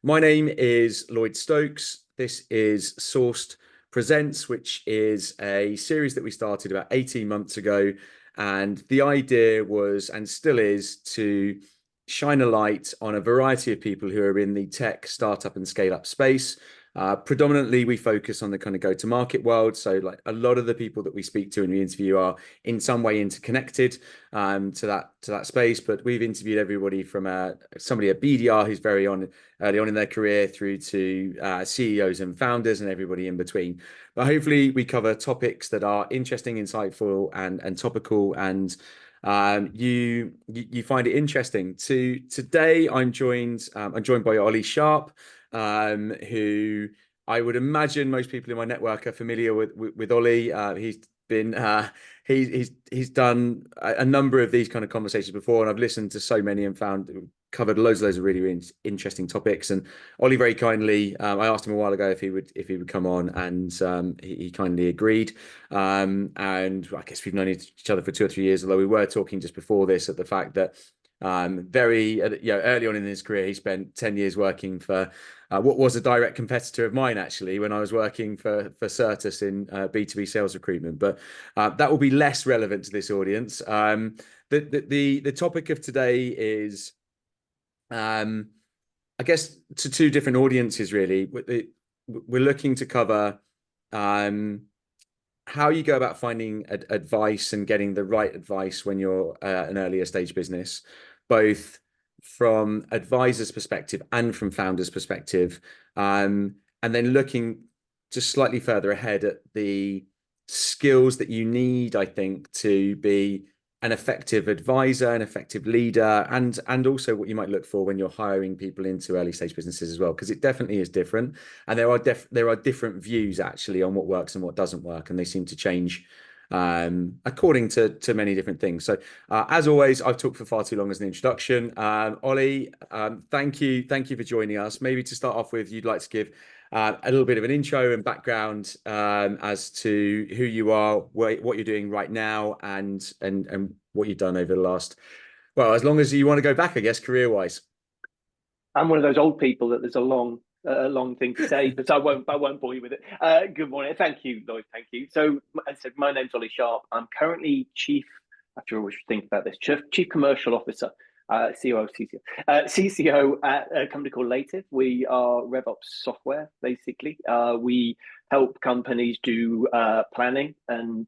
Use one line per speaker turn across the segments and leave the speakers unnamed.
My name is Lloyd Stokes. This is Sourced Presents, which is a series that we started about 18 months ago. And the idea was, and still is, to shine a light on a variety of people who are in the tech, startup, and scale up space. Predominantly, we focus on the kind of go-to-market world. So, like a lot of the people that we speak to and we interview are in some way interconnected to that space. But we've interviewed everybody from somebody at BDR who's very early on in their career through to CEOs and founders and everybody in between. But hopefully, we cover topics that are interesting, insightful, and topical, and you find it interesting. Today, I'm joined by Ollie Sharpe, who I would imagine most people in my network are familiar with Ollie. He's done a number of these kind of conversations before, and I've listened to so many and covered loads of really, really interesting topics. And Ollie very kindly, I asked him a while ago if he would come on, and he kindly agreed. And I guess we've known each other for 2 or 3 years, although we were talking just before this at the fact that early on in his career, he spent 10 years working for what was a direct competitor of mine, actually, when I was working for Certus in B2B sales recruitment. But that will be less relevant to this audience. The topic of today is, I guess, to two different audiences, really. We're looking to cover how you go about finding advice and getting the right advice when you're an earlier stage business, both from advisors' perspective and from founders' perspective, and then looking just slightly further ahead at the skills that you need, I think, to be an effective advisor, an effective leader, and also what you might look for when you're hiring people into early stage businesses as well, because it definitely is different, and there are different views actually on what works and what doesn't work, and they seem to change according to many different things. So as always, I've talked for far too long as an introduction. Ollie, thank you for joining us. Maybe to start off with, you'd like to give a little bit of an intro and background as to who you are, what you're doing right now, and what you've done over the last, well, as long as you want to go back, I guess, career-wise.
I'm one of those old people that there's a long thing to say, but I won't bore you with it. Good morning. Thank you, Lloyd. Thank you. So, as I said, my name's Ollie Sharpe. I'm currently after all we should think about this, chief commercial officer, CCO at a company called Lative. We are RevOps software, basically. We help companies do planning and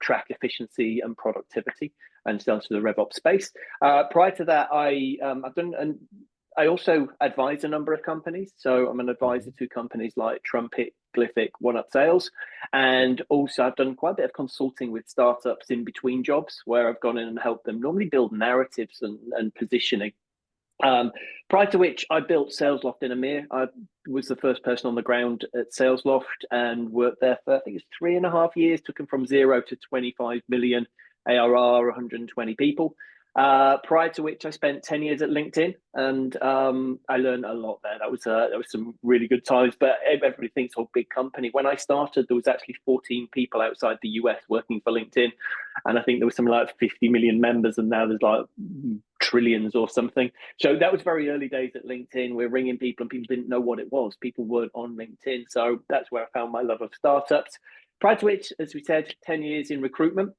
track efficiency and productivity, and still to the RevOps space. Prior to that, I also advise a number of companies. So I'm an advisor to companies like Trumpet, Glyphic, One Up Sales. And also I've done quite a bit of consulting with startups in between jobs where I've gone in and helped them normally build narratives and positioning. Prior to which I built SalesLoft in EMEA. I was the first person on the ground at SalesLoft and worked there for, I think it's 3.5 years, took them from 0 to 25 million ARR, 120 people. Prior to which I spent 10 years at LinkedIn, and I learned a lot there. That was some really good times, but everybody thinks, oh, big company. When I started, there was actually 14 people outside the US working for LinkedIn, and I think there was something like 50 million members, and now there's like trillions or something. So that was very early days at LinkedIn. We're ringing people and people didn't know what it was. People weren't on LinkedIn. So that's where I found my love of startups. Prior to which, as we said, 10 years in recruitment.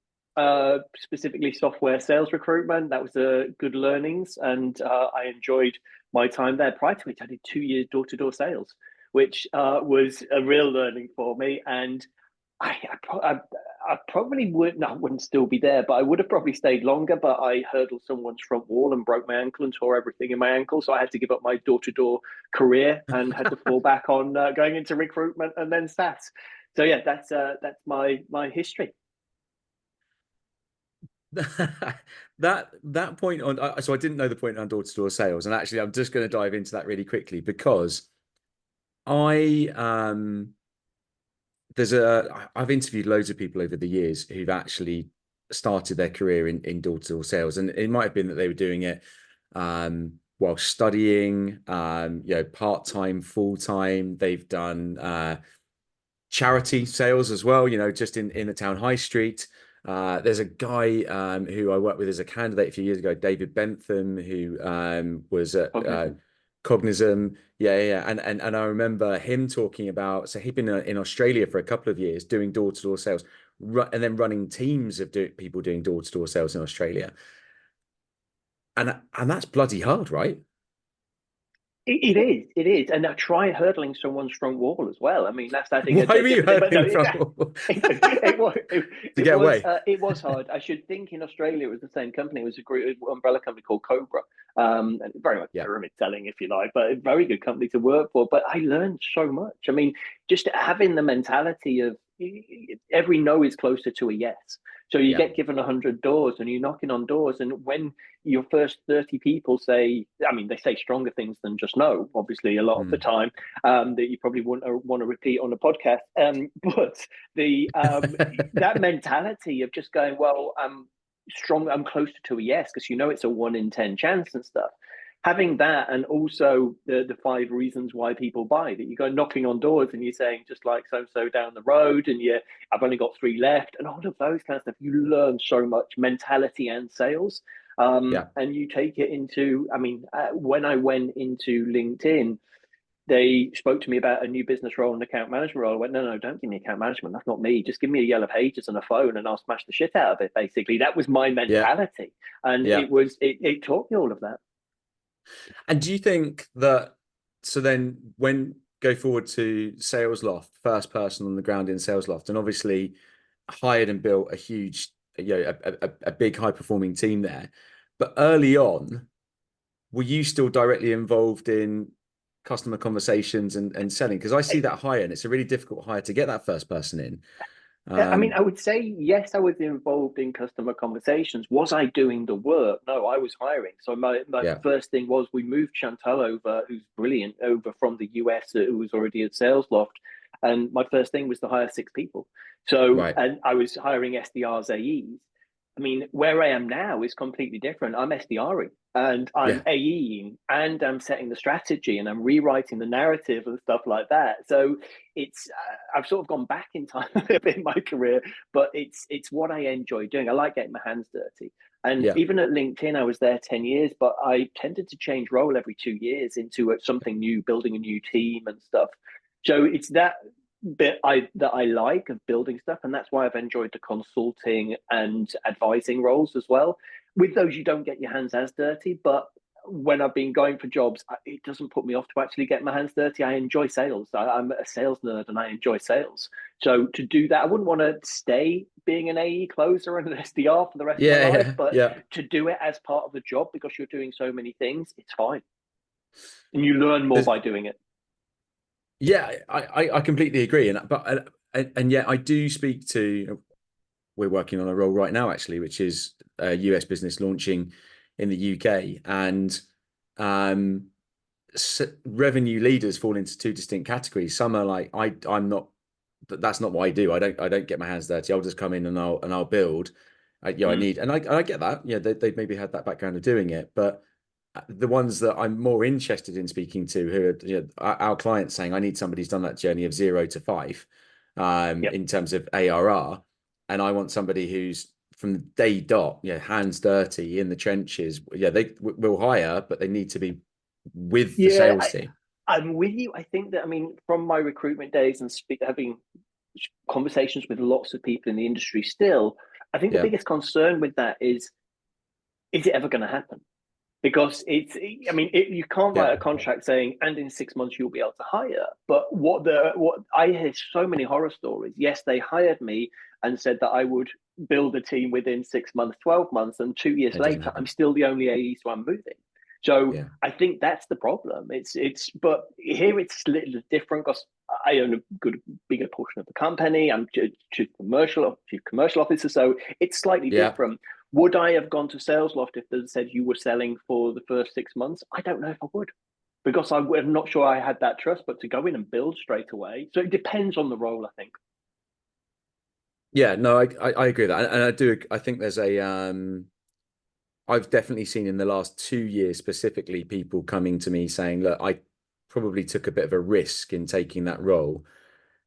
Specifically software sales recruitment. That was good learnings, and I enjoyed my time there. Prior to which, I did 2 years door-to-door sales, which was a real learning for me. And I probably wouldn't still be there, but I would have probably stayed longer. But I hurdled someone's front wall and broke my ankle and tore everything in my ankle, so I had to give up my door-to-door career and had to fall back on going into recruitment and then SaaS. So yeah, that's my history.
that point on, so I didn't know the point on door-to-door sales, and actually I'm just going to dive into that really quickly because I've interviewed loads of people over the years who've actually started their career in door-to-door sales, and it might have been that they were doing it while studying, part-time, full-time. They've done charity sales as well, just in the town high street. There's a guy who I worked with as a candidate a few years ago, David Bentham, who was at Cognizant, yeah. And I remember him talking about, so he'd been in Australia for a couple of years doing door-to-door sales, and then running teams of people doing door-to-door sales in Australia. And that's bloody hard, right?
It is, and now try hurdling someone's front wall as well. I mean, that's I think
Why
a
were you
different thing, but no,
hurting from to get away?
it was hard. I should think in Australia it was the same company. It was a group umbrella company called Cobra, and very much
Yeah.
pyramid selling, if you like, but a very good company to work for. But I learned so much. I mean, just having the mentality of every no is closer to a yes. So you
Yeah.
get given 100 doors and you're knocking on doors. And when your first 30 people say, I mean, they say stronger things than just no, obviously, a lot of the
Mm.
time, that you probably wouldn't want to repeat on a podcast. But the that mentality of just going, well, I'm strong, I'm closer to a yes, because you know it's a 1 in 10 chance and stuff. Having that, and also the 5 reasons why people buy, that you go knocking on doors and you're saying, just like so so down the road, and you I've only got 3 left, and all of those kind of stuff. You learn so much mentality and sales,
Yeah.
and you take it into. I mean, when I went into LinkedIn, they spoke to me about a new business role and account management role. I went, no, don't give me account management. That's not me. Just give me a yellow pages and a phone, and I'll smash the shit out of it. Basically, that was my
Yeah.
mentality, and
Yeah.
it taught me all of that.
And do you think that, so then when go forward to Sales Loft, first person on the ground in Sales Loft, and obviously hired and built a huge, a big high performing team there. But early on, were you still directly involved in customer conversations and selling? Because I see that hire and it's a really difficult hire to get that first person in.
I mean,
Um,
I would say yes, I was involved in customer conversations. Was I doing the work? No, I was hiring. So my
yeah,
first thing was we moved Chantal over, who's brilliant, over from the US, who was already at Sales Loft. And my first thing was to hire 6 people. So,
right.
and I was hiring SDRs, AEs. I mean, where I am now is completely different. I'm SDRing and I'm
Yeah,
AEing and I'm setting the strategy and I'm rewriting the narrative and stuff like that. So it's I've sort of gone back in time a little bit in my career, but it's what I enjoy doing. I like getting my hands dirty. And
yeah,
even at LinkedIn, I was there 10 years, but I tended to change role every 2 years into something new, building a new team and stuff. So it's that bit that I like of building stuff, and that's why I've enjoyed the consulting and advising roles as well. With those, you don't get your hands as dirty, but when I've been going for jobs, it doesn't put me off to actually get my hands dirty. I enjoy sales. I'm a sales nerd and I enjoy sales. So to do that, I wouldn't want to stay being an AE closer and an SDR for the rest of my
yeah,
life,
yeah,
but
yeah.
to do it as part of the job because you're doing so many things, it's fine. And you learn more
There's,
by doing it.
yeah, I completely agree. And yet I do speak to, we're working on a role right now actually, which is a US business launching in the UK, and um, revenue leaders fall into two distinct categories. Some are like I'm not, that's not what I do. I don't get my hands dirty. I'll just come in and I'll build. I
Mm.
need, and I get that. Yeah, they've maybe had that background of doing it, but the ones that I'm more interested in speaking to, who are, our clients saying, I need somebody who's done that journey of 0 to 5,
Yep.
in terms of ARR, and I want somebody who's from the day dot, hands dirty in the trenches. Yeah, they will hire, but they need to be with the
Yeah,
sales team.
I'm with you. I think that, I mean, from my recruitment days and having conversations with lots of people in the industry still, I think the
Yeah,
biggest concern with that is it ever going to happen? Because I mean, you can't
yeah,
write a contract saying, and in 6 months you'll be able to hire. But what I hear so many horror stories. Yes, they hired me and said that I would build a team within 6 months, 12 months, and 2 years
it doesn't
later, I'm
happen.
still the only AE, so I'm moving. So
Yeah,
I think that's the problem. But here it's a little different because I own a bigger portion of the company. I'm chief commercial officer, so it's slightly
yeah.
different. Would I have gone to Sales Loft if they said you were selling for the first 6 months? I don't know if I would because I'm not sure I had that trust. But to go in and build straight away, so it depends on the role, I think.
Yeah, no, I agree with that, and I do. I think there's a I've definitely seen in the last 2 years specifically people coming to me saying, look, I probably took a bit of a risk in taking that role,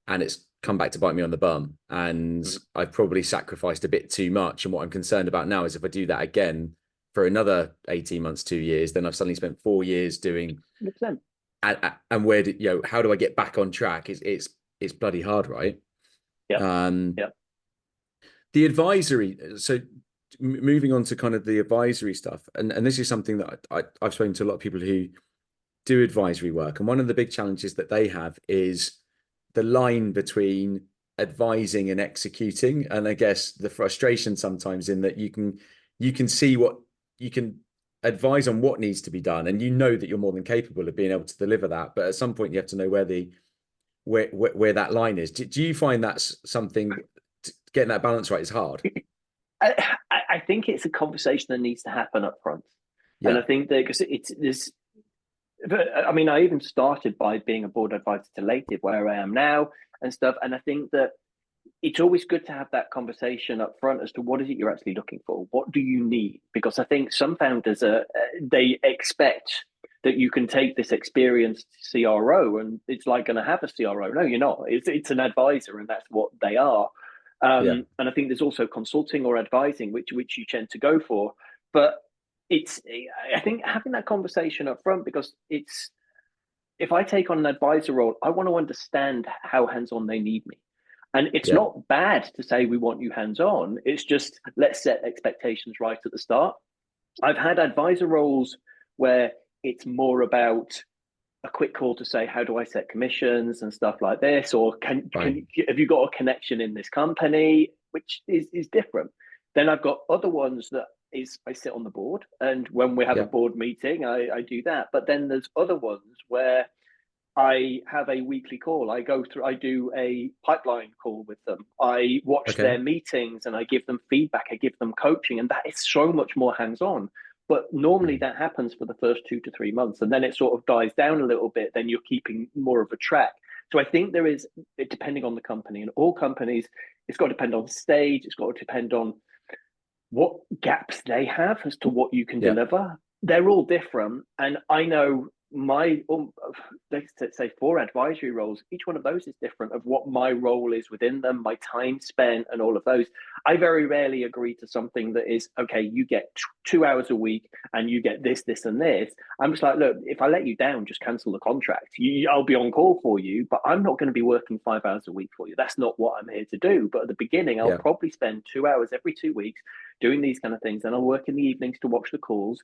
and it's come back to bite me on the bum, and
Mhm.
I've probably sacrificed a bit too much. And what I'm concerned about now is if I do that again, for another 18 months, 2 years, then I've suddenly spent 4 years doing,
100%.
and where did, how do I get back on track? It's bloody hard, right?
Yep.
Um,
Yep.
the advisory, so moving on to kind of the advisory stuff, and this is something that I've spoken to a lot of people who do advisory work, and one of the big challenges that they have is the line between advising and executing, and I guess the frustration sometimes in that you can see what you can advise on what needs to be done, and you know that you're more than capable of being able to deliver that, but at some point you have to know where that line is. Do you find that's something, getting that balance right is hard?
I think it's a conversation that needs to happen up front. And
Yeah.
I think that because it's this, I mean, I even started by being a board advisor to Lative, where I am now and stuff. And I think that it's always good to have that conversation up front as to what is it you're actually looking for? What do you need? Because I think some founders they expect that you can take this experienced CRO and it's like going to have a CRO. No, you're not. It's an advisor, and that's what they are.
Yeah.
And I think there's also consulting or advising, which you tend to go for. But it's I think having that conversation up front, because it's if I take on an advisor role, I want to understand how hands on they need me. And it's
Yeah.
not bad to say we want you hands on. It's just let's set expectations right at the start. I've had advisor roles where it's more about a quick call to say, how do I set commissions and stuff like this? Or
Right.
have you got a connection in this company, which is different. Then I've got other ones that is I sit on the board, and when we have a
Yeah.
board meeting, I do that. But then there's other ones where I have a weekly call. I do a pipeline call with them. I watch
Okay.
their meetings and I give them feedback. I give them coaching, and that is so much more hands on. But normally
Mm.
that happens for the first 2 to 3 months, and then it sort of dies down a little bit. Then you're keeping more of a track. So I think there is, depending on the company, and all companies, it's got to depend on stage. It's got to depend on what gaps they have as to what you can
Yeah.
deliver. They're all different. And I know my, let's say 4 advisory roles, each one of those is different of what my role is within them, my time spent, and all of those. I very rarely agree to something that is, okay, you get 2 hours a week and you get this, this, and this. I'm just like, look, if I let you down, just cancel the contract. I'll be on call for you, but I'm not going to be working 5 hours a week for you. That's not what I'm here to do. But at the beginning, I'll
Yeah.
probably spend 2 hours every 2 weeks doing these kind of things. And I'll work in the evenings to watch the calls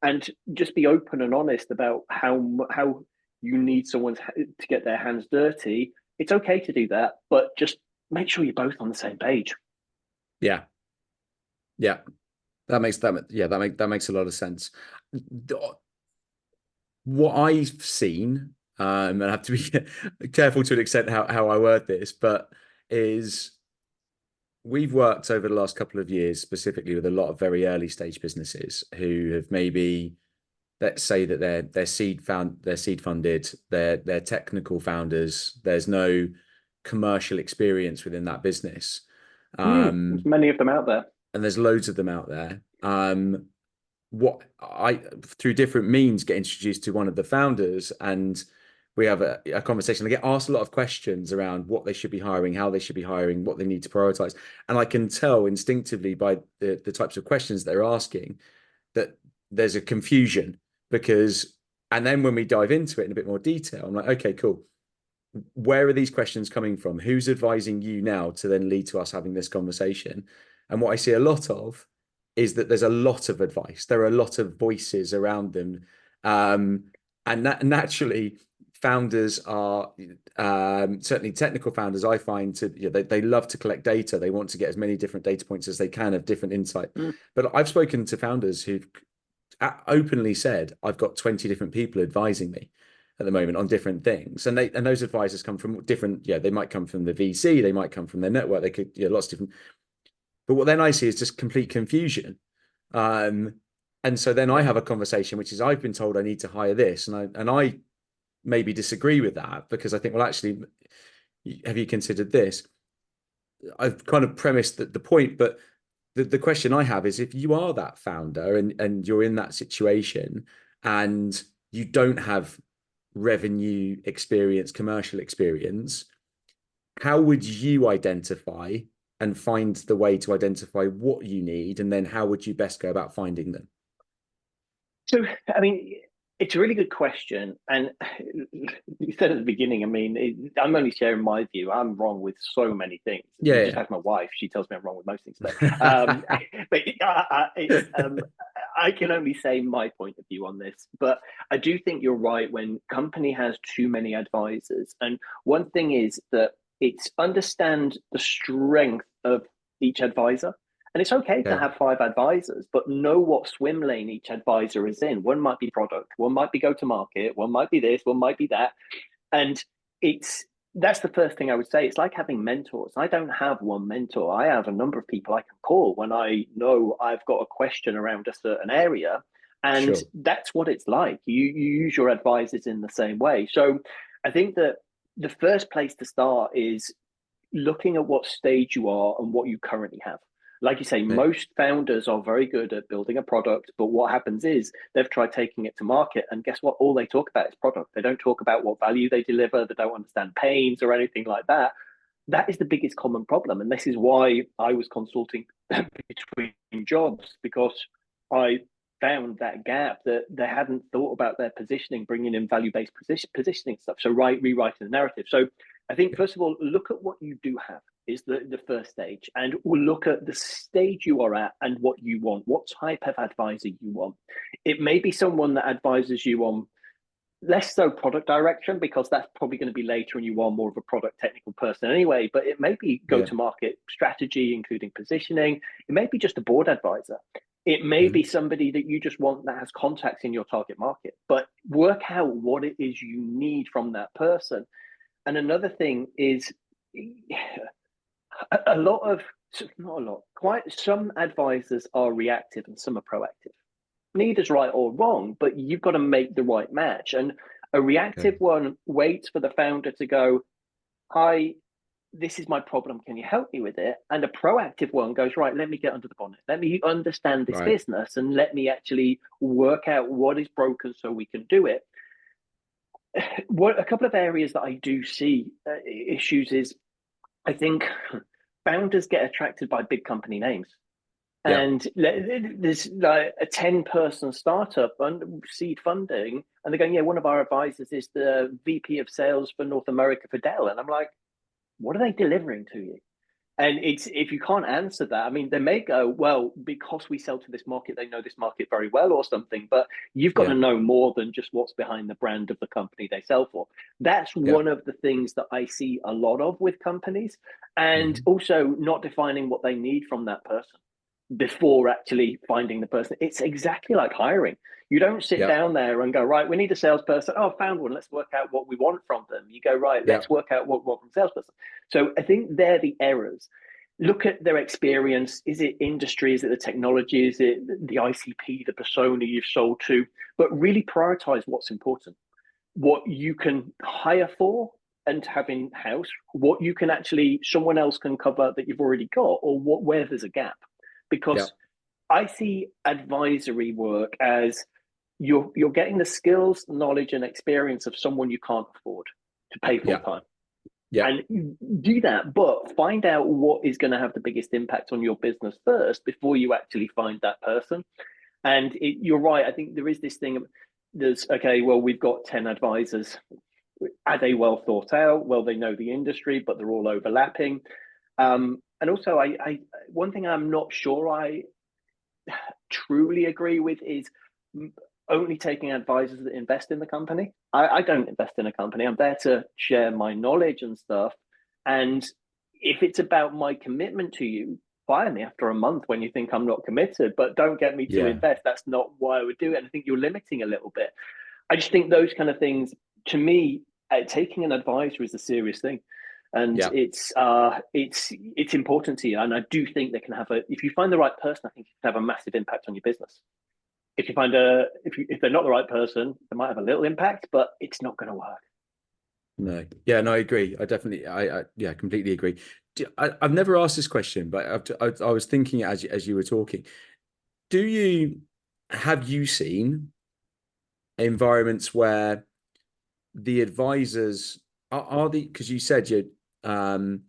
and just be open and honest about how you need someone to get their hands dirty. It's okay to do that, but just make sure you're both on the same page.
Yeah. Yeah. That makes a lot of sense. What I've seen, and I have to be careful to an extent how I word this, but is we've worked over the last couple of years specifically with a lot of very early stage businesses who have maybe, let's say that they're seed funded, they're technical founders, there's no commercial experience within that business.
There's many of them out there.
And there's loads of them out there. What I, through different means, get introduced to one of the founders, and we have a conversation. I get asked a lot of questions around what they should be hiring, how they should be hiring, what they need to prioritize. And I can tell instinctively by the types of questions they're asking that there's a confusion, because, and then when we dive into it in a bit more detail, I'm like, okay, cool. Where are these questions coming from? Who's advising you now to then lead to us having this conversation? And what I see a lot of is that there's a lot of advice. There are a lot of voices around them. And naturally, founders are, certainly technical founders, I find, they love to collect data. They want to get as many different data points as they can of different insight. But I've spoken to founders who've openly said, I've got 20 different people advising me at the moment on different things, and those advisors come from different, they might come from the VC, they might come from their network, they could, lots of different. But what then I see is just complete confusion. And so then I have a conversation, which is, I've been told I need to hire this, and I maybe disagree with that, because I think, well, actually, have you considered this? I've kind of premised the point, but the question I have is, if you are that founder and you're in that situation and you don't have revenue experience, commercial experience, how would you identify and find the way to identify what you need, and then how would you best go about finding them?
So, I mean, it's a really good question. And you said at the beginning, I mean, I'm only sharing my view. I'm wrong with so many things. You just
Yeah,
ask my wife; she tells me I'm wrong with most things.
yeah.
But I can only say my point of view on this. But I do think you're right when company has too many advisors. And one thing is that it's understand the strength of each advisor. And it's okay to
Okay,
have five advisors, but know what swim lane each advisor is in. One might be product, one might be go to market, one might be this, one might be that. And it's that's the first thing I would say. It's like having mentors. I don't have one mentor. I have a number of people I can call when I know I've got a question around a certain area. And
sure.
that's what it's like. You use your advisors in the same way. So I think that the first place to start is looking at what stage you are and what you currently have. Like you say,
Okay.
most founders are very good at building a product, but what happens is they've tried taking it to market, and guess what? All they talk about is product. They don't talk about what value they deliver. They don't understand pains or anything like that. That is the biggest common problem, and this is why I was consulting between jobs because I found that gap that they hadn't thought about their positioning, bringing in value-based positioning stuff. So rewriting the narrative. So I think first of all, look at what you do have is the first stage, and we'll look at the stage you are at and what you want, what type of advisor you want. It may be someone that advises you on less so product direction because that's probably going to be later and you are more of a product technical person anyway, but it may be go
Yeah.
to market strategy including positioning. It may be just a board advisor. It may be
Mhm.
somebody that you just want that has contacts in your target market, but work out what it is you need from that person. And another thing is a lot of, not a lot, quite some advisors are reactive and some are proactive. Neither's right or wrong, but you've got to make the right match. And a
Okay.
reactive one waits for the founder to go, "Hi, this is my problem. Can you help me with it?" And a proactive one goes, "Right, let me get under the bonnet. Let me understand this
Right.
business and let me actually work out what is broken so we can do it." What a couple of areas that I do see issues is I think founders get attracted by big company names.
Yeah.
And there's like a 10-person startup and seed funding, and they're going, "Yeah, one of our advisors is the VP of sales for North America for Dell." And I'm like, what are they delivering to you? And it's if you can't answer that, I mean, they may go, "Well, because we sell to this market, they know this market very well," or something. But you've got to
Yeah.
know more than just what's behind the brand of the company they sell for. That's
Yeah.
one of the things that I see a lot of with companies, and
Mhm.
also not defining what they need from that person before actually finding the person. It's exactly like hiring. You don't sit
Yeah.
down there and go, "Right, we need a salesperson. Oh, I found one. Let's work out what we want from them." You go, "Right,
Yeah.
let's work out what we want from the salesperson." So I think they're the errors. Look at their experience. Is it industry? Is it the technology? Is it the ICP, the persona you've sold to? But really prioritize what's important, what you can hire for and have in house, what you can actually someone else can cover that you've already got, or what where there's a gap.
Yeah.
Because I see advisory work as you're getting the skills, knowledge, and experience of someone you can't afford to pay full
Yeah.
time.
Yeah.
And do that, but find out what is going to have the biggest impact on your business first before you actually find that person. And you're right. I think there is this thing of there's okay. Well, we've got 10 advisors. Are they well thought out? Well, they know the industry, but they're all overlapping. And also, I one thing I'm not sure I truly agree with is only taking advisors that invest in the company. I don't invest in a company. I'm there to share my knowledge and stuff. And if it's about my commitment to you, fire me after a month when you think I'm not committed, but don't get me to
Yeah.
invest. That's not why I would do it. And I think you're limiting a little bit. I just think those kind of things, to me, taking an advisor is a serious thing. And
Yeah.
it's important to you, and I do think they can have a. If you find the right person, I think it can have a massive impact on your business. If you find a if they're not the right person, they might have a little impact, but it's not going to work.
No. Yeah. No, I agree. Yeah, completely agree. I've never asked this question, but I was thinking as you were talking. Do you have you seen environments where the advisors are the because you said you um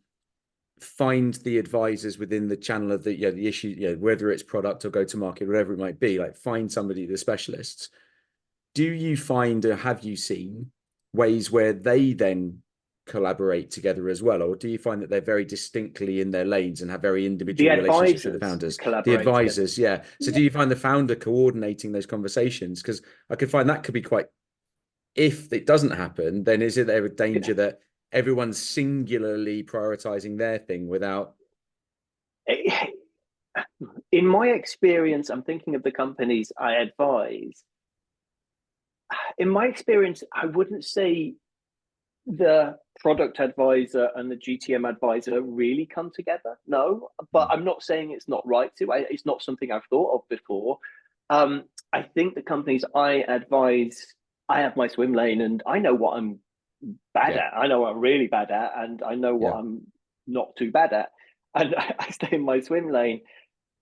find the advisors within the channel of the issue, whether it's product or go to market, whatever it might be, like find somebody, the specialists. Do you find, or have you seen ways where they then collaborate together as well? Or do you find that they're very distinctly in their lanes and have very
The
individual relationships with the
advisors
founders? The
collaborate together.
advisors, yeah. So do you find the founder coordinating those conversations? Because I could find that could be quite, if it doesn't happen, then is it there a danger that everyone's singularly prioritizing their thing without?
In my experience, I'm thinking of the companies I advise. In my experience, I wouldn't say the product advisor and the GTM advisor really come together. No, but I'm not saying it's not right to. It's not something I've thought of before. I think the companies I advise, I have my swim lane, and I know what I'm bad at. I know what I'm really bad at, and I know what I'm not too bad at, and I stay in my swim lane.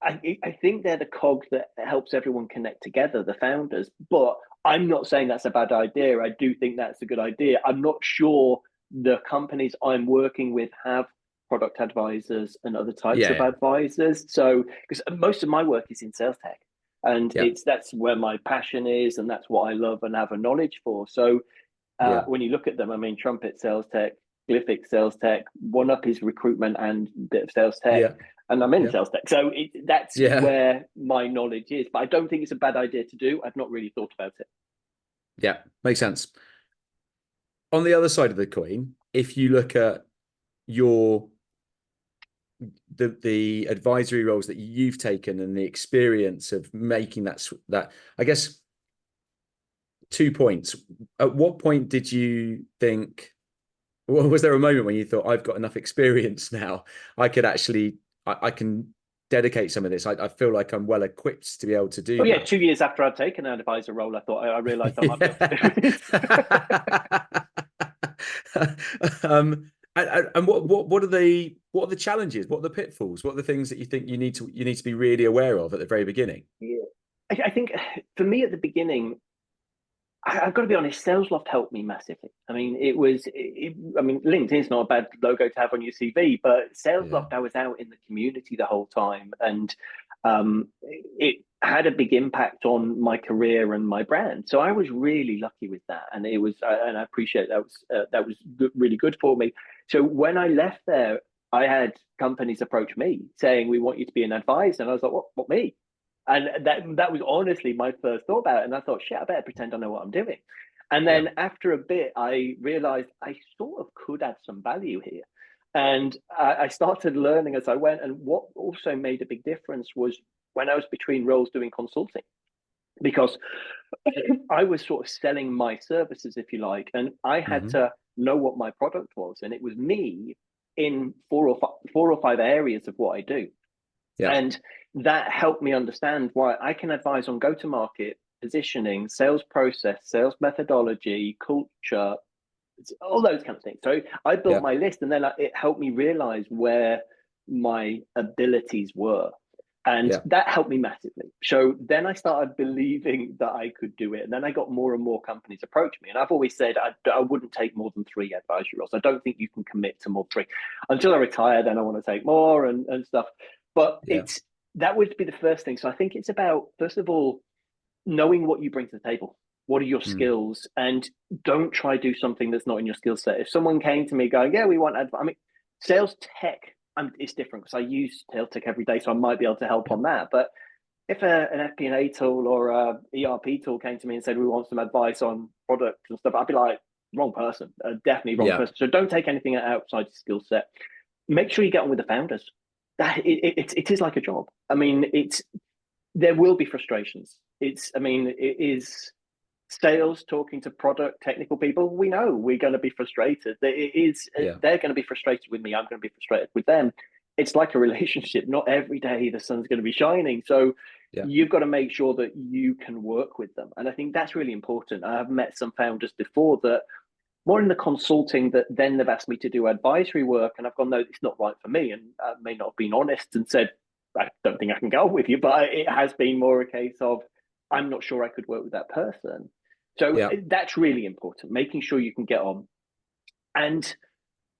I think they're the cog that helps everyone connect together, the founders. But I'm not saying that's a bad idea. I do think that's a good idea. I'm not sure the companies I'm working with have product advisors and other types of advisors. So, because most of my work is in sales tech, and that's where my passion is, and that's what I love and have a knowledge for. So, when you look at them, I mean, Trumpet sales tech, Glyphic sales tech, One Up is recruitment and a bit of sales tech. And I'm in sales tech. So that's where my knowledge is. But I don't think it's a bad idea to do. I've not really thought about it.
Yeah, makes sense. On the other side of the coin, if you look at the advisory roles that you've taken and the experience of making that, I guess 2 points. At what point did you think, well, was there a moment when you thought, I've got enough experience now, I can dedicate some of this. I feel like I'm well equipped to be able to do that.
2 years after I'd taken an advisor role, I thought I realized I might be able
to do it. And what are the challenges? What are the pitfalls? What are the things that you think you need to be really aware of at the very beginning?
Yeah, I think for me at the beginning, I've got to be honest, SalesLoft helped me massively. I mean, LinkedIn's not a bad logo to have on your CV, but SalesLoft, I was out in the community the whole time, and it had a big impact on my career and my brand. So I was really lucky with that, and and I appreciate that was really good for me. So when I left there, I had companies approach me saying, "We want you to be an advisor," and I was like, "What me?" And that was honestly my first thought about it. And I thought, shit, I better pretend I know what I'm doing. And then after a bit, I realized I sort of could add some value here. And I started learning as I went. And what also made a big difference was when I was between roles doing consulting, because I was sort of selling my services, if you like, and I had to know what my product was. And it was me in four or five areas of what I do. And that helped me understand why I can advise on go-to-market, positioning, sales process, sales methodology, culture, all those kind of things. So I built my list, and then it helped me realize where my abilities were. And that helped me massively. So then I started believing that I could do it. And then I got more and more companies approach me. And I've always said I wouldn't take more than 3 advisory roles. I don't think you can commit to more than 3. Until I retire, then I want to take more and stuff. But that would be the first thing. So I think it's about, first of all, knowing what you bring to the table. What are your skills? And don't try to do something that's not in your skill set. If someone came to me going, we want advice. I mean, sales tech, it's different because I use sales tech every day, so I might be able to help on that. But if an FP&A tool or a ERP tool came to me and said, we want some advice on products and stuff, I'd be like, wrong person, definitely wrong person. So don't take anything outside your skill set. Make sure you get on with the founders. It is like a job. I mean, there will be frustrations. It is sales talking to product technical people. We know we're going to be frustrated. They're going to be frustrated with me. I'm going to be frustrated with them. It's like a relationship. Not every day the sun's going to be shining. So you've got to make sure that you can work with them. And I think that's really important. I've met some founders before that more in the consulting, that then they've asked me to do advisory work, and I've gone, no, it's not right for me. And I may not have been honest and said, I don't think I can go with you, but it has been more a case of, I'm not sure I could work with that person. So that's really important, making sure you can get on and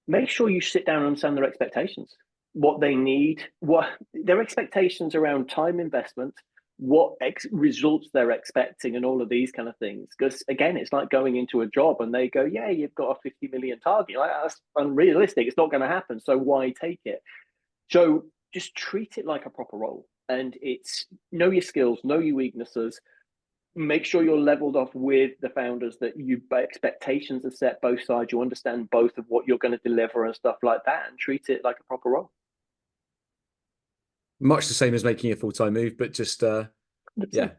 make sure you sit down and understand their expectations. what they need, what their expectations around time investment, what results they're expecting, and all of these kind of things. Because again, it's like going into a job and they go, "Yeah, you've got a 50 million target. Like, that's unrealistic. It's not going to happen. So why take it?" So just treat it like a proper role, and it's know your skills, know your weaknesses, make sure you're leveled off with the founders, that you expectations are set both sides, you understand both of what you're going to deliver and stuff like that, and treat it like a proper role.
Much the same as making a full-time move, but just yeah, yeah.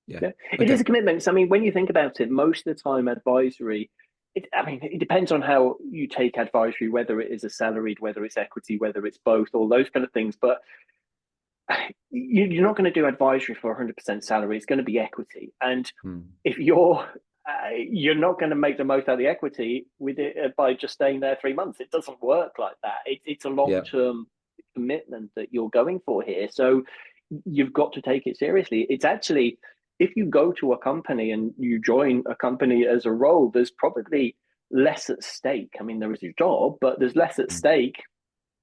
Yeah, it is
Okay.
a commitment. So, I mean, when you think about it, most of the time advisory, I mean, it depends on how you take advisory, whether it is a salaried, whether it's equity, whether it's both, all those kind of things. But you're not going to do advisory for 100% salary. It's going to be equity. And
Hmm.
if you're not going to make the most out of the equity with it by just staying there 3 months. It doesn't work like that. It's a long
Yeah.
term commitment that you're going for here. So you've got to take it seriously. It's actually, if you go to a company and you join a company as a role, there's probably less at stake. I mean, there is your job, but there's less at
Hmm.
stake,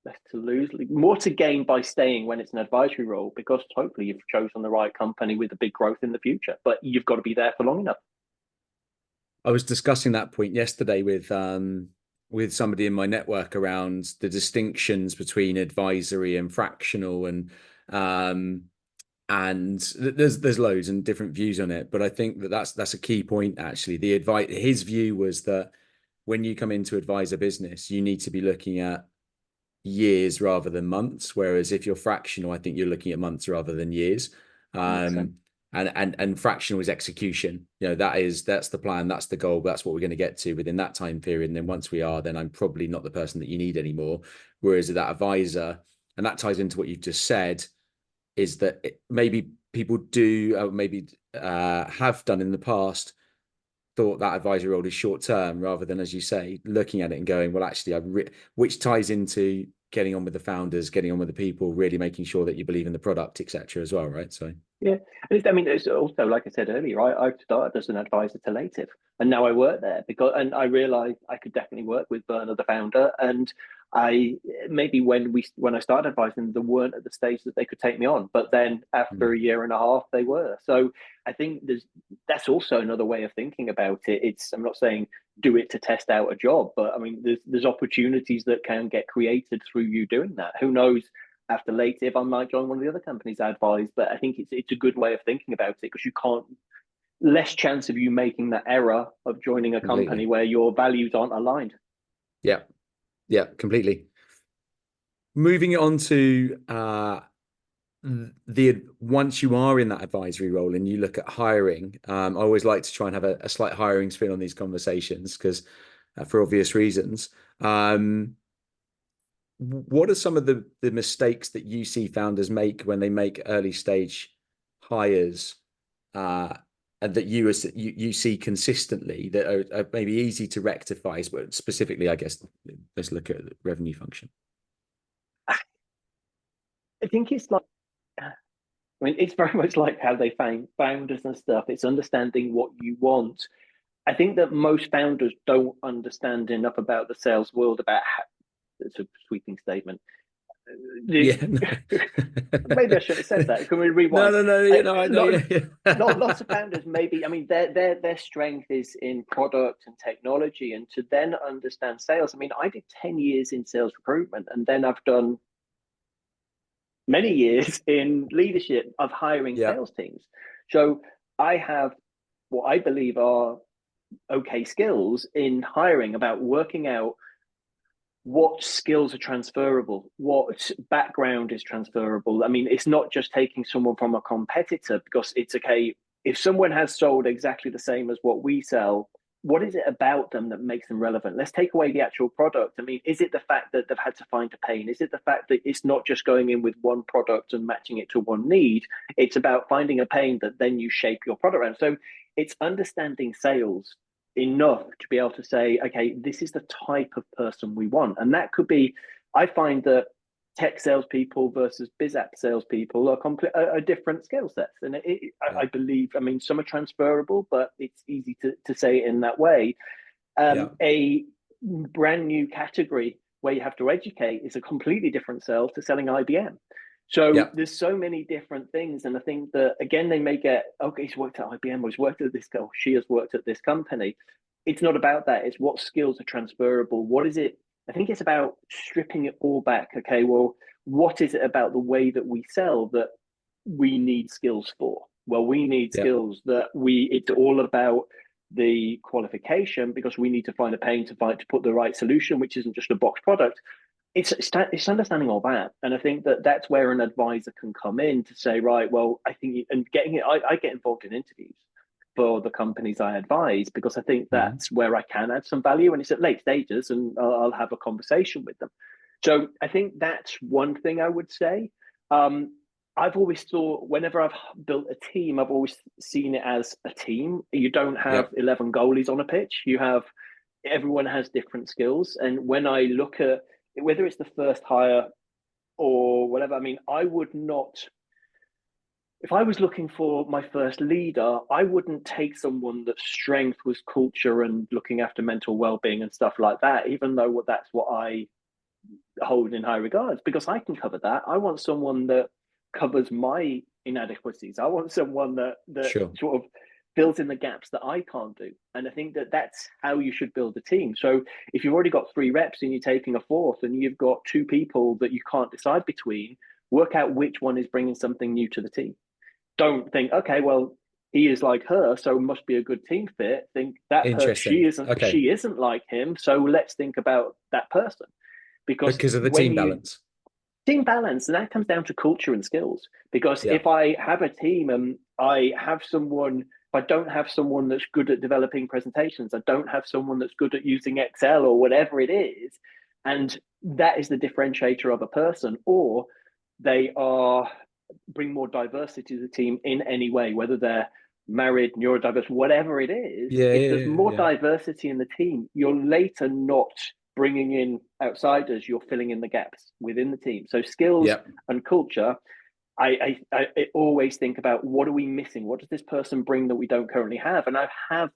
less to lose, more to gain by staying when it's an advisory role, because hopefully you've chosen the right company with a big growth in the future. But you've got to be there for long enough.
I was discussing that point yesterday with somebody in my network around the distinctions between advisory and fractional, um there's loads and different views on it, but I think that that's a key point actually. The advice His view was that when you come into advise a business, you need to be looking at years rather than months. Whereas if you're fractional, I think you're looking at months rather than years.
100%.
And fractional is execution. That's the plan, that's the goal, that's what we're going to get to within that time period. And then once we are, then I'm probably not the person that you need anymore. Whereas that advisor, and that ties into what you've just said, is that maybe people do maybe have done in the past thought that advisory role is short term rather than, as you say, looking at it and going, well, actually, which ties into getting on with the founders, getting on with the people, really making sure that you believe in the product, etc. as well, right? So
Yeah, I mean, it's also like I said earlier, I started as an advisor to Lative, and now I work there and I realized I could definitely work with Bernard, the founder, and I maybe when I started advising, they weren't at the stage that they could take me on, but then after a year and a half, they were. So I think that's also another way of thinking about it. I'm not saying do it to test out a job, but I mean, there's opportunities that can get created through you doing that. Who knows? After later, if I might join one of the other companies I advise. But I think it's a good way of thinking about it, because you can't, less chance of you making that error of joining a company
completely.
where your values aren't aligned.
Yeah. Yeah, completely. Moving on to the once you are in that advisory role and you look at hiring, I always like to try and have a slight hiring spin on these conversations because for obvious reasons. What are some of the mistakes that you see founders make when they make early stage hires, uh, and that you see consistently that are maybe easy to rectify, but specifically, I guess, let's look at the revenue function.
I think it's like, I mean, it's very much like how they find founders and stuff. It's understanding what you want. I think that most founders don't understand enough about the sales world, about how, it's a sweeping statement. The,
Yeah, no.
maybe I shouldn't have said that. Can we
No,
rewind?
no, no,
I,
I know,
lot,
yeah, yeah.
Lots of founders maybe. I mean, their strength is in product and technology, and to then understand sales. I mean, I did 10 years in sales recruitment, and then I've done many years in leadership of hiring
Yeah,
sales teams. So I have what I believe are okay skills in hiring, about working out what skills are transferable, what background is transferable. I mean, it's not just taking someone from a competitor, because it's okay. If someone has sold exactly the same as what we sell, what is it about them that makes them relevant? Let's take away the actual product. I mean, is it the fact that they've had to find a pain? Is it the fact that it's not just going in with one product and matching it to one need? It's about finding a pain that then you shape your product around. So it's understanding sales enough to be able to say, okay, this is the type of person we want. And that could be, I find that tech salespeople versus biz app salespeople are different skill sets. And
yeah,
I believe, I mean, some are transferable, but it's easy to say it in that way.
yeah,
A brand new category where you have to educate is a completely different sell to selling IBM. So
Yeah.
there's so many different things. And I think that, again, they may get, okay, he's worked at IBM, or he's worked at this, or she has worked at this company. It's not about that. It's what skills are transferable. What is it? I think it's about stripping it all back. Okay, well, what is it about the way that we sell that we need skills for? Well, we need
Yeah.
skills that it's all about the qualification, because we need to find a pain to find to put the right solution, which isn't just a box product. It's understanding all that, and I think that that's where an advisor can come in to say, right, well, I think, and getting it, I get involved in interviews for the companies I advise, because I think
Mhm.
that's where I can add some value, and it's at late stages, and I'll have a conversation with them. So I think that's one thing I would say. Um, I've always thought, whenever I've built a team, I've always seen it as a team. You don't have
Yeah.
11 goalies on a pitch. You have, everyone has different skills. And when I look at whether it's the first hire or whatever, I mean, I would not, if I was looking for my first leader, I wouldn't take someone that strength was culture and looking after mental well-being and stuff like that, even though that's what I hold in high regards, because I can cover that. I want someone that covers my inadequacies. I want someone that
Sure.
sort of fills in the gaps that I can't do. And I think that that's how you should build a team. So if you've already got 3 reps and you're taking a fourth, and you've got 2 people that you can't decide between, work out which one is bringing something new to the team. Don't think, okay, well, he is like her, so must be a good team fit. Think that
Interesting. Okay.
she isn't like him, so let's think about that person. Because
Because of the
when
team
you
balance.
team balance, and that comes down to culture and skills. Because
Yeah.
if I have a team and I have someone, if I don't have someone that's good at developing presentations, I don't have someone that's good at using Excel or whatever it is, and that is the differentiator of a person, or they are bring more diversity to the team in any way, whether they're married, neurodiverse, whatever it is.
Yeah.
If
Yeah.
there's
Yeah.
more
Yeah.
diversity in the team, you're later not bringing in outsiders, you're filling in the gaps within the team. So skills
Yeah.
and culture, I always think about, what are we missing? What does this person bring that we don't currently have? And I have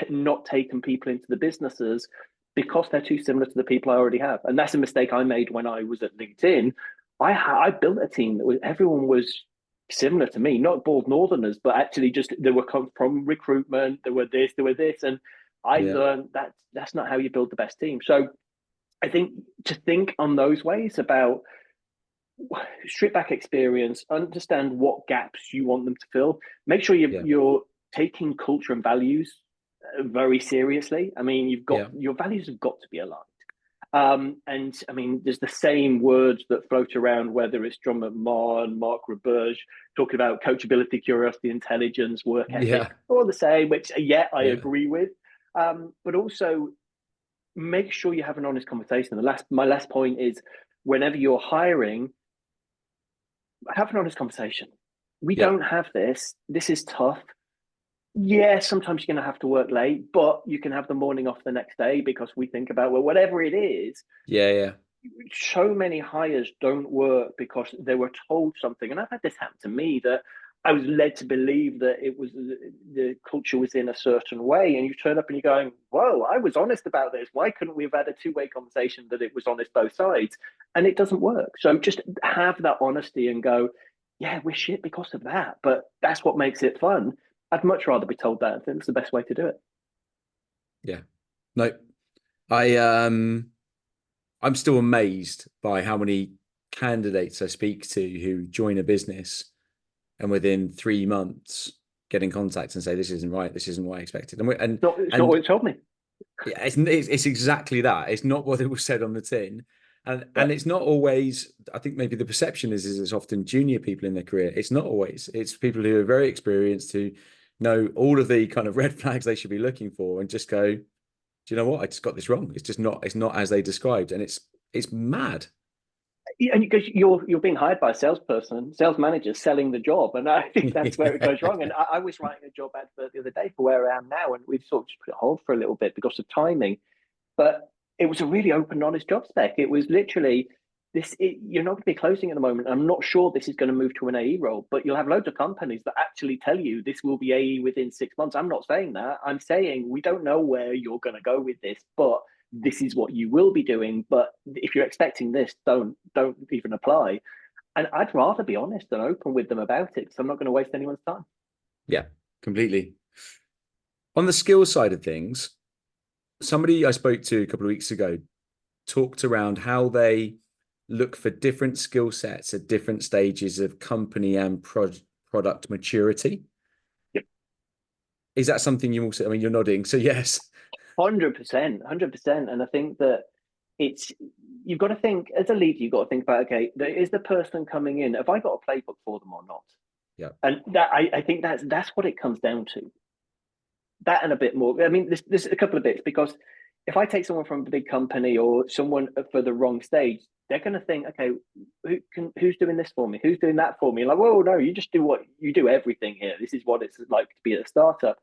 not taken people into the businesses because they're too similar to the people I already have. And that's a mistake I made when I was at LinkedIn. I built a team that was, everyone was similar to me, not bald northerners, but actually just they were come from recruitment. There were this, there were this, and I
Yeah.
learned that that's not how you build the best team. So I think to think on those ways about strip back experience, understand what gaps you want them to fill, make sure
Yeah.
you're taking culture and values very seriously. I mean, you've got
Yeah.
your values have got to be aligned. And I mean, there's the same words that float around, whether it's John McMahon, Mark Roberge, talking about coachability, curiosity, intelligence, work ethic,
Yeah.
all the same, which, yeah, I
Yeah.
agree with. But also make sure you have an honest conversation. My last point is, whenever you're hiring, have an honest conversation. We
Yeah.
don't have this. This is tough. Yeah, sometimes you're going to have to work late, but you can have the morning off the next day, because we think about, well, whatever it is.
Yeah. Yeah.
So many hires don't work because they were told something. And I've had this happen to me, that I was led to believe that it was the culture was in a certain way. And you turn up and you're going, whoa, I was honest about this. Why couldn't we have had a two-way conversation that it was honest both sides? And it doesn't work. So just have that honesty and go, yeah, we're shit because of that. But that's what makes it fun. I'd much rather be told that. I think it's the best way to do it.
Yeah. No, I I'm still amazed by how many candidates I speak to who join a business and within 3 months get in contact and say, this isn't right, this isn't what I expected.
It's not what
And
it told me.
yeah, it's exactly that. It's not what it was said on the tin.
Yeah.
And it's not always, I think maybe the perception is it's often junior people in their career. It's not always. It's people who are very experienced, who know all of the kind of red flags they should be looking for, and just go, do you know what? I just got this wrong. It's not as they described. And it's mad.
And because you're being hired by a salesperson, sales manager selling the job, and I think that's where it goes wrong. And I was writing a job advert the other day for where I am now, and we've sort of just put it on hold for a little bit because of timing. But it was a really open, honest job spec. It was literally, you're not going to be closing at the moment. I'm not sure this is going to move to an AE role, but you'll have loads of companies that actually tell you this will be AE within 6 months. I'm not saying that. I'm saying we don't know where you're going to go with this, but this is what you will be doing. But if you're expecting this, don't even apply. And I'd rather be honest and open with them about it because I'm not going to waste anyone's time.
Yeah, completely. On the skill side of things, somebody I spoke to a couple of weeks ago talked around how they look for different skill sets at different stages of company and product maturity.
Yep.
Is that something you also, I mean, you're nodding, so yes.
100%, 100%. And I think that it's, you've got to think, as a leader, you've got to think about, okay, is the person coming in, have I got a playbook for them or not?
Yeah.
And that I think that's what it comes down to. That and a bit more. I mean, there's a couple of bits, because if I take someone from a big company or someone for the wrong stage, they're going to think, okay, who's doing this for me? Who's doing that for me? Like, well, no, you just do what you do, everything here. This is what it's like to be at a startup.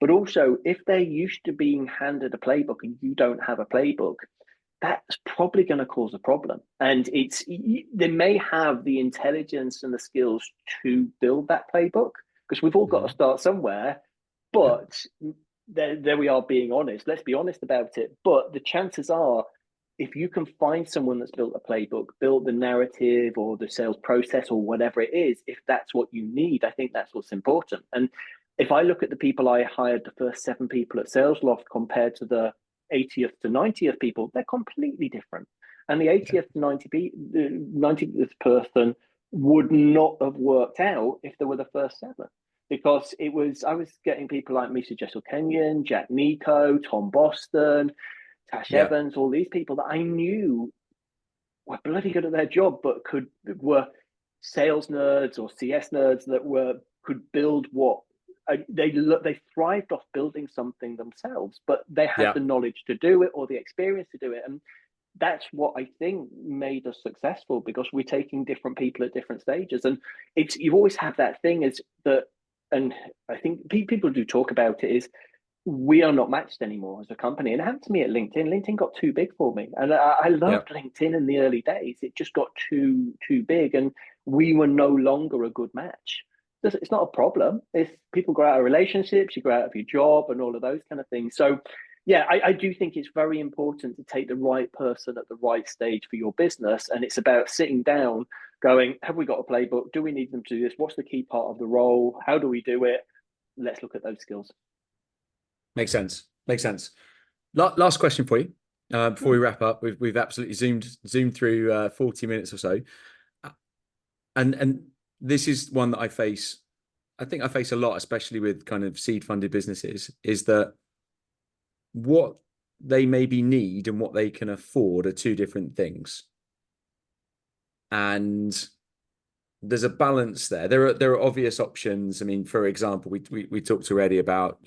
But also, if they're used to being handed a playbook and you don't have a playbook, that's probably going to cause a problem. And they may have the intelligence and the skills to build that playbook, because we've all got to start somewhere. But there we are, being honest. Let's be honest about it. But the chances are, if you can find someone that's built a playbook, built the narrative or the sales process or whatever it is, if that's what you need, I think that's what's important. And if I look at the people I hired, the first 7 people at SalesLoft compared to the 80th to 90th people, they're completely different. And the 80th to 90th person would not have worked out if they were the first 7. Because I was getting people like Misa Jessel Kenyon, Jack Nico, Tom Boston, Tash Evans, all these people that I knew were bloody good at their job, but were sales nerds or CS nerds that could build what they thrived off building something themselves, but they had the knowledge to do it or the experience to do it. And that's what I think made us successful, because we're taking different people at different stages. And you always have that thing is that, and I think people do talk about it, is we are not matched anymore as a company. And it happened to me at LinkedIn. LinkedIn got too big for me. And I loved LinkedIn in the early days. It just got too big, and we were no longer a good match. It's not a problem. If people grow out of relationships, you grow out of your job and all of those kind of things. So yeah, I do think it's very important to take the right person at the right stage for your business. And it's about sitting down going, have we got a playbook? Do we need them to do this? What's the key part of the role? How do we do it? Let's look at those skills.
Makes sense. Makes sense. Last question for you before we wrap up. We've absolutely zoomed through 40 minutes or so, and this is one that I face. I think I face a lot, especially with kind of seed funded businesses, is that what they maybe need and what they can afford are two different things. And there's a balance there. There are obvious options. I mean, for example, we talked already about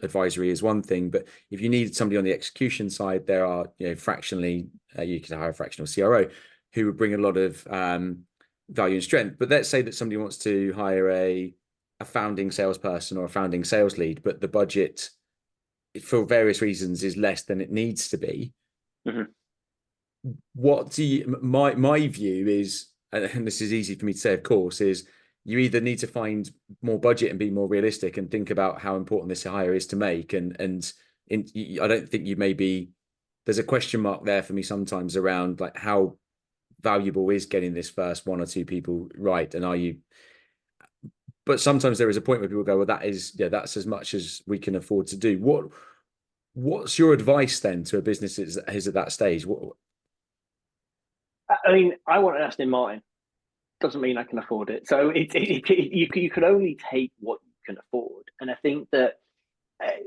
advisory is one thing, but if you need somebody on the execution side, there are fractionally you can hire a fractional CRO who would bring a lot of value and strength. But let's say that somebody wants to hire a founding salesperson or a founding sales lead, but the budget for various reasons is less than it needs to be. What do you, my view is, and this is easy for me to say, of course, is you either need to find more budget and be more realistic and think about how important this hire is to make. I don't think there's a question mark there for me sometimes around like how valuable is getting this first 1 or 2 people right. And but sometimes there is a point where people go, well, that's as much as we can afford to do. What's your advice then to a business that is at that stage?
I mean, I want an Aston Martin. Doesn't mean I can afford it. So you can only take what you can afford. And I think that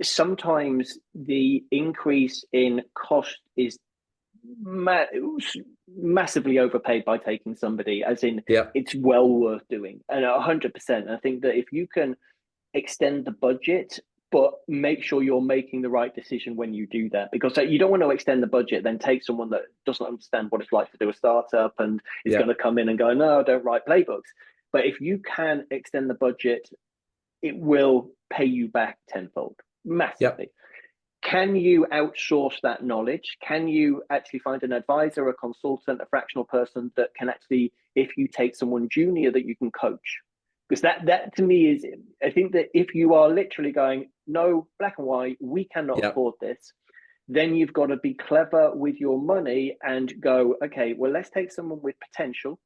sometimes the increase in cost is massively overpaid by taking somebody, as in it's well worth doing. And 100%. I think that if you can extend the budget, but make sure you're making the right decision when you do that, because you don't want to extend the budget, then take someone that doesn't understand what it's like to do a startup and is going to come in and go, no, I don't write playbooks. But if you can extend the budget, it will pay you back tenfold, massively. can you outsource that knowledge? Can you actually find an advisor, a consultant, a fractional person that can actually, if you take someone junior, that you can coach? Because that to me is, I think that if you are literally going, no, black and white, we cannot
Yeah.
afford this, then you've got to be clever with your money and go, okay, well, let's take someone with potential,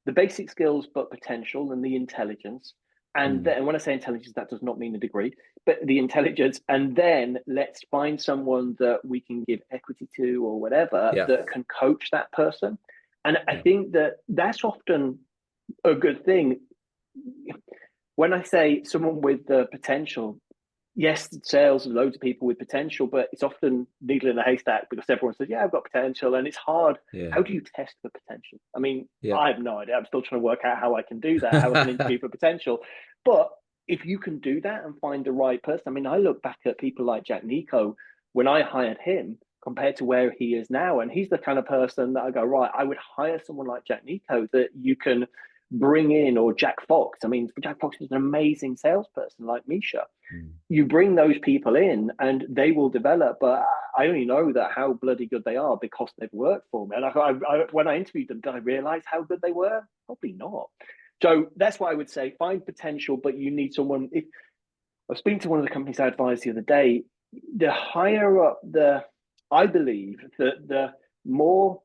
the basic skills, but potential and the intelligence. And then, when I say intelligence, that does not mean a degree, but the intelligence. And then let's find someone that we can give equity to or whatever
Yeah.
that can coach that person. And I
Yeah.
think that that's often a good thing. When I say someone with the potential, yes, sales, loads of people with potential, but it's often needle in a haystack because everyone says, yeah, I've got potential. And it's hard.
Yeah.
How do you test the potential? I mean,
Yeah.
I have no idea. I'm still trying to work out how I can do that, how I can interview for potential. But if you can do that and find the right person, I mean, I look back at people like Jack Nico when I hired him compared to where he is now. And he's the kind of person that I go, right, I would hire someone like Jack Nico that you can bring in, or Jack Fox. I mean, Jack Fox is an amazing salesperson like Misha. You bring those people in and they will develop, but I only know that how bloody good they are because they've worked for me. And when I interviewed them, did I realize how good they were? Probably not. So that's what I would say. Find potential, but you need someone. If I was speaking to one of the companies I advised the other day, the higher up I believe that more,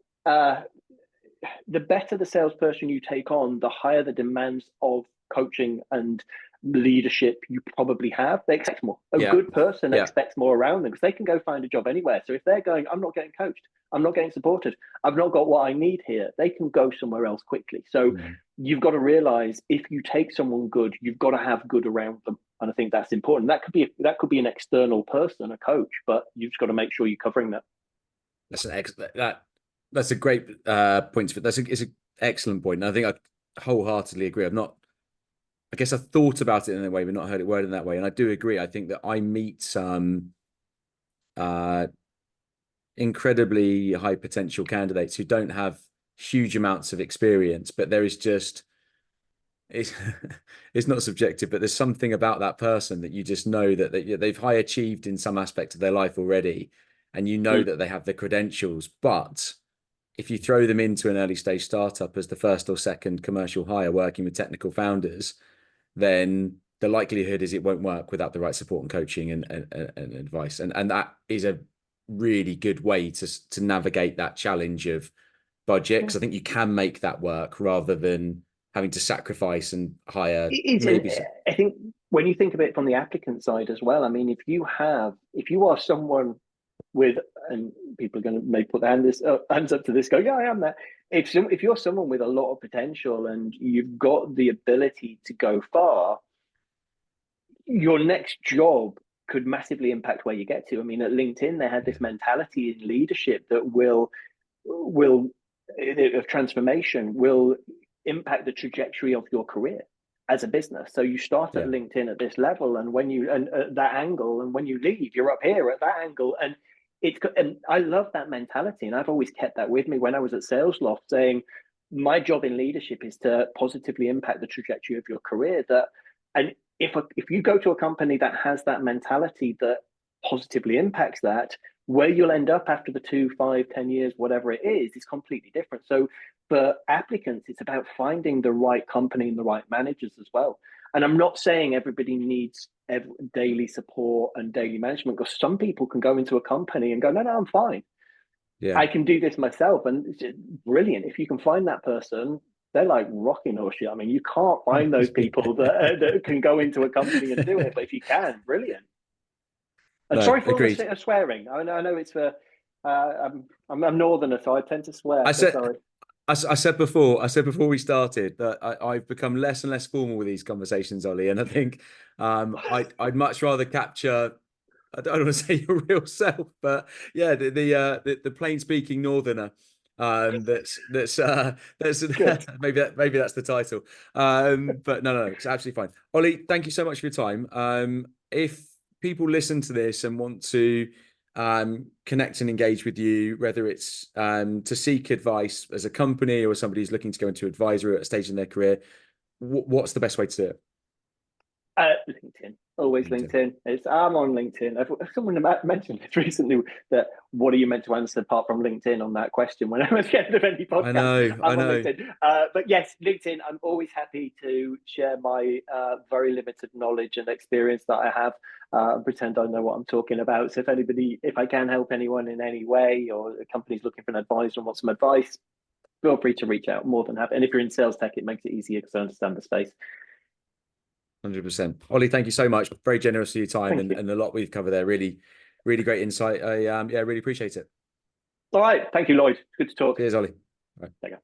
the better the salesperson you take on, the higher the demands of coaching and leadership you probably have. They expect more. A
Yeah.
good person
Yeah.
expects more around them because they can go find a job anywhere. So if they're going, I'm not getting coached, I'm not getting supported, I've not got what I need here, they can go somewhere else quickly. So you've got to realize if you take someone good, you've got to have good around them. And I think that's important. That could be an external person, a coach, but you've just got to make sure you're covering that.
That's that's a great point. It's an excellent point. And I think I wholeheartedly agree. I guess I thought about it in a way, but not heard it worded in that way. And I do agree. I think that I meet some uh, incredibly high potential candidates who don't have huge amounts of experience, but there is just it's it's not subjective, but there's something about that person that you just know that they've high achieved in some aspect of their life already, and you know that they have the credentials. But if you throw them into an early stage startup as the first or second commercial hire working with technical founders, then the likelihood is it won't work without the right support and coaching and advice. And that is a really good way to navigate that challenge of budget, because I think you can make that work rather than having to sacrifice and hire maybe some.
I think when you think of it from the applicant side as well, I mean, if you are someone with, and people are going to may put their hands up to this, go, yeah, I am that. If you're someone with a lot of potential and you've got the ability to go far, your next job could massively impact where you get to. I mean, at LinkedIn, they had this mentality in leadership that will of transformation will impact the trajectory of your career as a business. So you start at LinkedIn at this level, and when you and at that angle, and when you leave, you're up here at that angle. And I love that mentality, and I've always kept that with me when I was at SalesLoft, saying my job in leadership is to positively impact the trajectory of your career. And if you go to a company that has that mentality that positively impacts that, where you'll end up after the 2, 5, 10 years, whatever it is completely different. So for applicants, it's about finding the right company and the right managers as well. And I'm not saying everybody needs daily support and daily management, because some people can go into a company and go, no, I'm fine.
Yeah.
I can do this myself. And it's brilliant. If you can find that person, they're like rocking horseshit. I mean, you can't find those people that can go into a company and do it, but if you can, brilliant. And
No,
sorry for all
agreed.
the swearing. I know it's for I'm northerner, so I tend to swear.
I
So
said
sorry.
I said before we started that I've become less and less formal with these conversations, Ollie, and I think I'd much rather capture. I don't want to say your real self, but yeah, the plain speaking northerner. That's
Good.
maybe that's the title. But no, it's absolutely fine. Ollie, thank you so much for your time. If people listen to this and want to connect and engage with you, whether it's to seek advice as a company or somebody who's looking to go into advisory at a stage in their career, what's the best way to do it?
LinkedIn. Always
LinkedIn.
LinkedIn. I'm on LinkedIn. Someone mentioned this recently that what are you meant to answer apart from LinkedIn on that question when I'm at the end of any
I
podcast?
know, I
I'm on
know.
LinkedIn. But yes, LinkedIn, I'm always happy to share my very limited knowledge and experience that I have and pretend I know what I'm talking about. So if I can help anyone in any way or a company's looking for an advisor and want some advice, feel free to reach out. More than happy. And if you're in sales tech, it makes it easier because I understand the space.
100%. Ollie, thank you so much. Very generous for your time
Thank you.
and a lot we've covered there. Really, really great insight. I yeah, really appreciate it.
All right. Thank you, Lloyd. Good to talk.
Cheers, Ollie. Bye.
Take care.